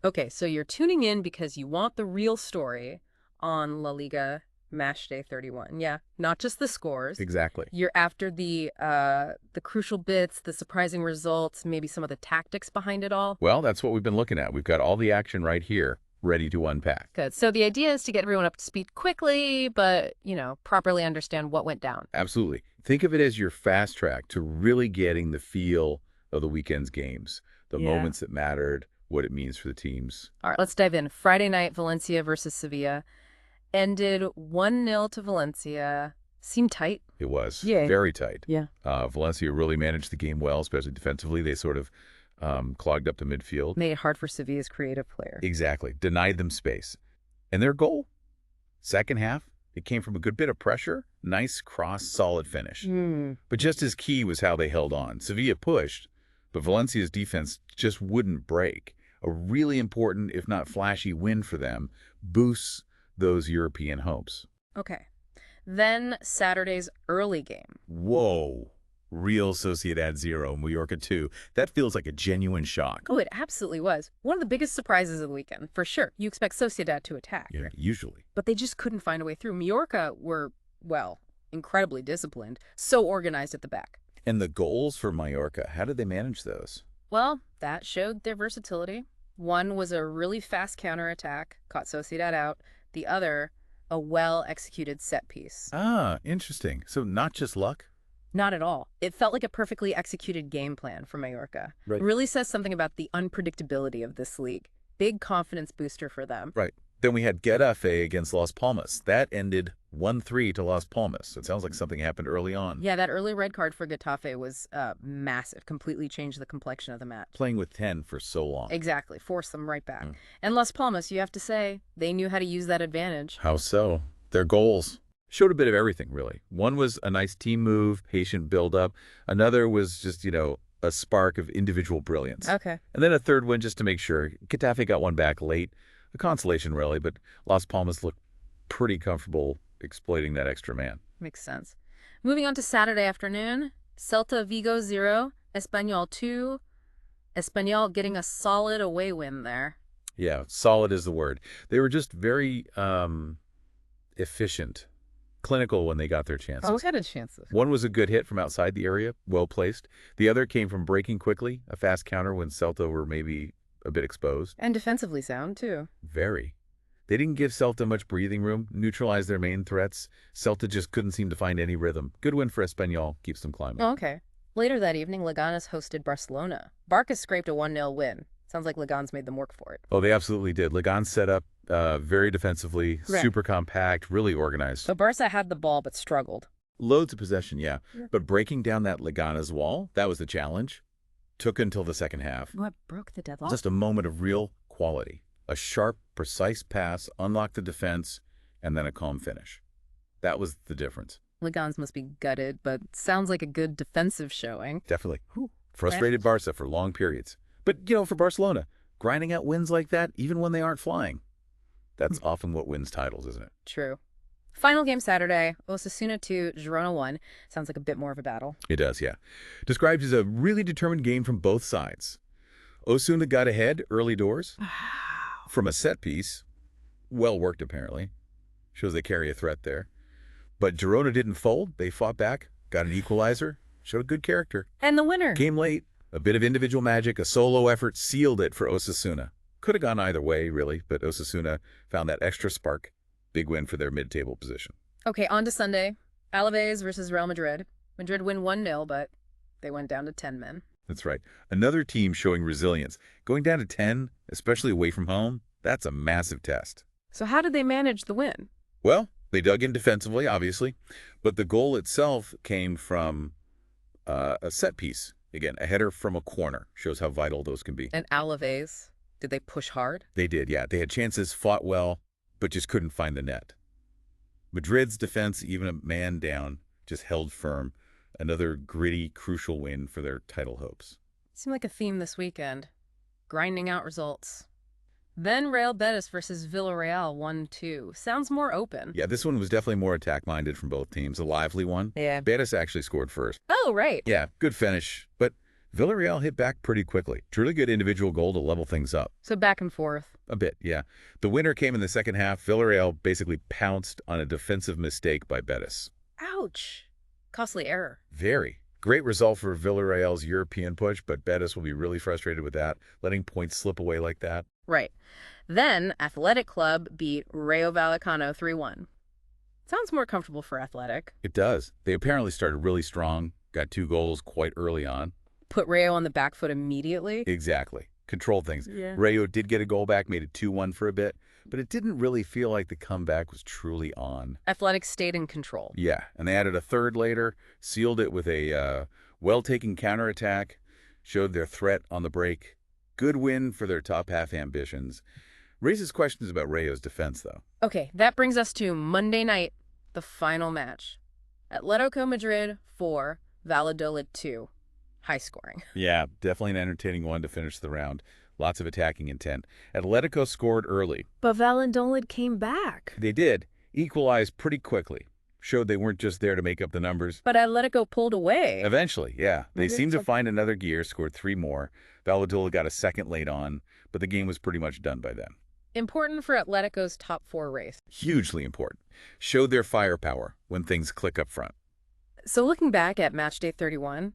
Okay, so you're tuning in because you want the real story on La Liga Matchday 31. Yeah, not just the scores. Exactly. You're after the crucial bits, the surprising results, maybe some of the tactics behind it all. Well, that's what we've been looking at. We've got all the action right here, ready to unpack. Good. So the idea is to get everyone up to speed quickly, but, properly understand what went down. Absolutely. Think of it as your fast track to really getting the feel of the weekend's games, the Yeah. moments that mattered, what it means for the teams. All right, let's dive in. Friday night, Valencia versus Sevilla ended 1-0 to Valencia. Seemed tight. It was Yeah. very tight. Yeah. Valencia really managed the game well, especially defensively. They sort of clogged up the midfield. Made it hard for Sevilla's creative player. Exactly. Denied them space. And their goal, second half, it came from a good bit of pressure. Nice cross, solid finish. But just as key was how they held on. Sevilla pushed, but Valencia's defense just wouldn't break. A really important, if not flashy, win for them boosts those European hopes. Okay. Then Saturday's early game. Whoa. Real Sociedad 0, Mallorca 2. That feels like a genuine shock. Oh, it absolutely was. One of the biggest surprises of the weekend, for sure. You expect Sociedad to attack. Yeah, usually. But they just couldn't find a way through. Mallorca were, well, incredibly disciplined, so organized at the back. And the goals for Mallorca, how did they manage those? Well, that showed their versatility. One was a really fast counterattack, caught Sociedad out. The other, a well-executed set piece. Ah, interesting. So not just luck? Not at all. It felt like a perfectly executed game plan for Mallorca. Right. It really says something about the unpredictability of this league. Big confidence booster for them. Right. Then we had Getafe against Las Palmas. That ended 1-3 to Las Palmas. It sounds like something happened early on. Yeah, that early red card for Getafe was massive. Completely changed the complexion of the match. Playing with 10 for so long. Exactly. Forced them right back. And Las Palmas, you have to say, they knew how to use that advantage. How so? Their goals showed a bit of everything, really. One was a nice team move, patient build-up. Another was just, a spark of individual brilliance. Okay. And then a third one just to make sure. Getafe got one back late. A consolation, really, but Las Palmas looked pretty comfortable exploiting that extra man. Makes sense. Moving on to Saturday afternoon, Celta Vigo 0, Espanyol 2. Espanyol getting a solid away win there. Yeah, solid is the word. They were just very efficient, clinical when they got their chances. Always had a chance. One was a good hit from outside the area, well placed. The other came from breaking quickly, a fast counter when Celta were maybe a bit exposed. And defensively sound, too. Very. They didn't give Celta much breathing room, neutralized their main threats. Celta just couldn't seem to find any rhythm. Good win for Espanyol, keeps them climbing. Oh, okay. Later that evening, Leganes hosted Barcelona. Barca scraped a 1-0 win. Sounds like Leganes made them work for it. Oh, they absolutely did. Legan set up very defensively, Right. super compact, really organized. So Barca had the ball but struggled. Loads of possession, yeah. But breaking down that Leganes wall, that was the challenge. Took until the second half. What broke the deadlock? Just a moment of real quality. A sharp, precise pass, unlocked the defense, and then a calm finish. That was the difference. Leganes must be gutted, but sounds like a good defensive showing. Definitely. Whew. Frustrated Barca for long periods. But, for Barcelona, grinding out wins like that, even when they aren't flying, that's often what wins titles, isn't it? True. Final game Saturday, Osasuna 2, Girona 1. Sounds like a bit more of a battle. It does, yeah. Described as a really determined game from both sides. Osasuna got ahead early doors from a set piece. Well worked, apparently. Shows they carry a threat there. But Girona didn't fold. They fought back, got an equalizer, showed a good character. And the winner. Came late. A bit of individual magic, a solo effort sealed it for Osasuna. Could have gone either way, really, but Osasuna found that extra spark. Big win for their mid-table position. Okay, on to Sunday. Alaves versus Real Madrid. Madrid win 1-0, but they went down to 10 men. That's right. Another team showing resilience. Going down to 10, especially away from home, that's a massive test. So how did they manage the win? Well, they dug in defensively, obviously, but the goal itself came from a set piece. Again, a header from a corner. Shows how vital those can be. And Alaves, did they push hard? They did, yeah. They had chances, fought well, but just couldn't find the net. Madrid's defense, even a man down, just held firm. Another gritty, crucial win for their title hopes. Seemed like a theme this weekend. Grinding out results. Then Real Betis versus Villarreal 1-2. Sounds more open. Yeah, this one was definitely more attack-minded from both teams. A lively one. Yeah. Betis actually scored first. Oh, right. Yeah, good finish, but Villarreal hit back pretty quickly. Truly good individual goal to level things up. So back and forth. A bit, yeah. The winner came in the second half. Villarreal basically pounced on a defensive mistake by Betis. Ouch. Costly error. Very. Great result for Villarreal's European push, but Betis will be really frustrated with that, letting points slip away like that. Right. Then Athletic Club beat Rayo Vallecano 3-1. Sounds more comfortable for Athletic. It does. They apparently started really strong, got 2 goals quite early on. Put Rayo on the back foot immediately. Exactly. Controlled things. Yeah. Rayo did get a goal back, made it 2-1 for a bit, but it didn't really feel like the comeback was truly on. Athletic stayed in control. Yeah, and they added a third later, sealed it with a well-taken counterattack, showed their threat on the break. Good win for their top-half ambitions. Raises questions about Rayo's defense, though. Okay, that brings us to Monday night, the final match. Atlético Madrid 4, Valladolid 2. High scoring. Yeah, definitely an entertaining one to finish the round. Lots of attacking intent. Atletico scored early. But Valladolid came back. They did. Equalized pretty quickly. Showed they weren't just there to make up the numbers. But Atletico pulled away. Eventually, yeah. They Maybe seemed it's to find another gear, scored 3 more. Valladolid got a second late on, but the game was pretty much done by then. Important for Atletico's top 4 race. Hugely important. Showed their firepower when things click up front. So looking back at Matchday 31,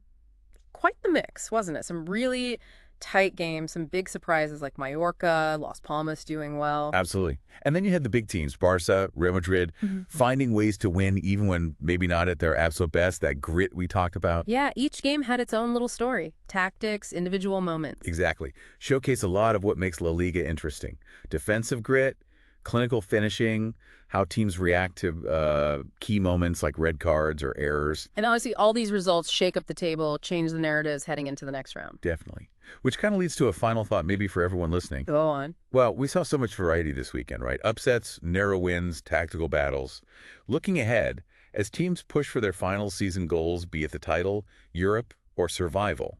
quite the mix, wasn't it? Some really tight games, some big surprises like Mallorca, Las Palmas doing well. Absolutely. And then you had the big teams, Barca, Real Madrid, finding ways to win even when maybe not at their absolute best, that grit we talked about. Yeah, each game had its own little story. Tactics, individual moments. Exactly. Showcase a lot of what makes La Liga interesting. Defensive grit, clinical finishing, how teams react to key moments like red cards or errors. And honestly, all these results shake up the table, change the narratives heading into the next round. Definitely. Which kind of leads to a final thought, maybe for everyone listening. Go on. Well, we saw so much variety this weekend, right? Upsets, narrow wins, tactical battles. Looking ahead, as teams push for their final season goals, be it the title, Europe, or survival,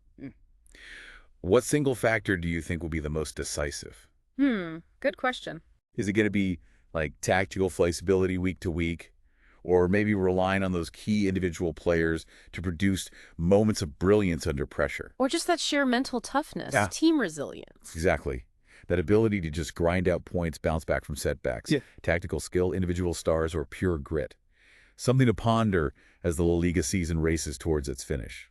what single factor do you think will be the most decisive? Good question. Is it going to be like tactical flexibility week to week, or maybe relying on those key individual players to produce moments of brilliance under pressure? Or just that sheer mental toughness, team resilience. Exactly. That ability to just grind out points, bounce back from setbacks, tactical skill, individual stars, or pure grit. Something to ponder as the La Liga season races towards its finish.